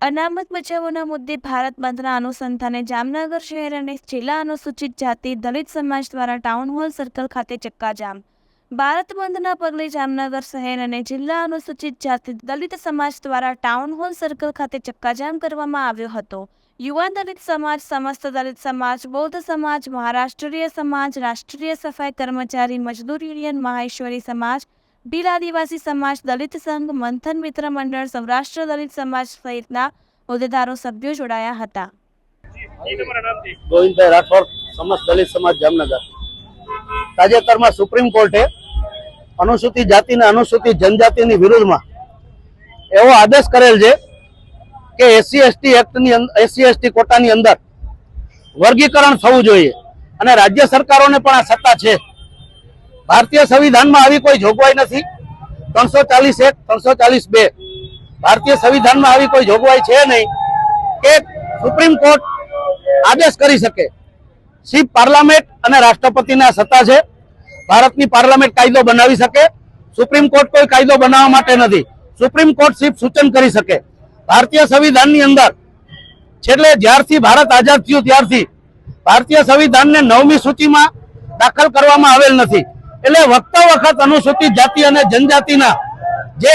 અનામત બચાવોના મુદ્દે ભારત બંધના અનુસંધાને જામનગર શહેર અને જિલ્લા અનુસૂચિત જાતિ દલિત સમાજ દ્વારા ટાઉન હોલ સર્કલ ખાતે ચક્કાજામ. ભારત બંધના પગલે જામનગર શહેર અને જિલ્લા અનુસૂચિત જાતિ દલિત સમાજ દ્વારા ટાઉન હોલ સર્કલ ખાતે ચક્કાજામ કરવામાં આવ્યો હતો. યુવા દલિત સમાજ, સમસ્ત દલિત સમાજ, બૌદ્ધ સમાજ, મહારાષ્ટ્રીય સમાજ, રાષ્ટ્રીય સફાઈ કર્મચારી મજદૂર યુનિયન, મહેશ્વરી સમાજ, ભીલ આદિવાસી સમાજ, દલિત સંઘ, મંથન મિત્ર મંડળ, સૌરાષ્ટ્ર દલિત સમાજ સહિતના હોદ્દેદારો સભ્યો જોડાયા હતા. ગોવિંદભાઈ રાઠોડ, સમસ્ત દલિત સમાજ જામનગર. તાજેતરમાં સુપ્રીમ કોર્ટે અનુસૂચિત જાતિ અને અનુસૂચિત જનજાતિની વિરુદ્ધમાં એવો આદેશ કરેલ છે કે એસસી/એસટી કોટાની અંદર વર્ગીકરણ થવું જોઈએ અને રાજ્ય સરકારોને પણ આ સત્તા છે. ભારતીય સંવિધાનમાં આવી કોઈ જોગવાઈ નથી. 340(1), 340(2) ભારતીય સંવિધાનમાં આવી કોઈ જોગવાઈ છે નહીં કે સુપ્રીમ કોર્ટ આદેશ કરી શકે. સિર્ફ પાર્લામેન્ટ અને રાષ્ટ્રપતિને આ સત્તા છે. ભારતની પાર્લામેન્ટ કાયદો બનાવી શકે, સુપ્રીમ કોર્ટ કોઈ કાયદો બનાવવા માટે નથી. સુપ્રીમ કોર્ટ સિર્ફ સૂચન કરી શકે. ભારતીય સંવિધાનની અંદર છેલ્લે જ્યારથી ભારત આઝાદ થયું ત્યારથી ભારતીય સંવિધાનને 9મી સૂચિમાં દાખલ કરવામાં આવેલ નથી. એટલે વખત અનુસૂચિત જાતિ અને જનજાતિના જે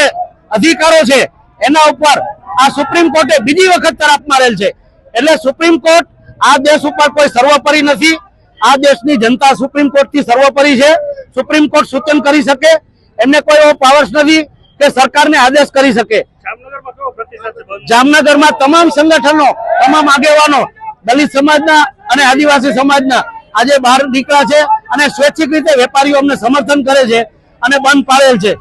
અધિકારો છે એના ઉપર આ સુપ્રીમ કોર્ટે બીજી વખત તરાપ મારેલ છે. એટલે સુપ્રીમ કોર્ટ આ દેશ ઉપર કોઈ સર્વોપરી નથી. આ દેશની જનતા સુપ્રીમ કોર્ટથી સર્વોપરી છે. સુપ્રીમ કોર્ટ સૂચન કરી શકે, એમને કોઈ એવો પાવર્સ નથી કે સરકારને આદેશ કરી શકે. જામનગરમાં તમામ સંગઠનો, તમામ આગેવાનો દલિત સમાજના અને આદિવાસી સમાજના આજે બહાર નીકળ્યા છે અને સ્વૈચ્છિક રીતે વેપારીઓ અમને સમર્થન કરે છે અને બંધ પાડેલ છે.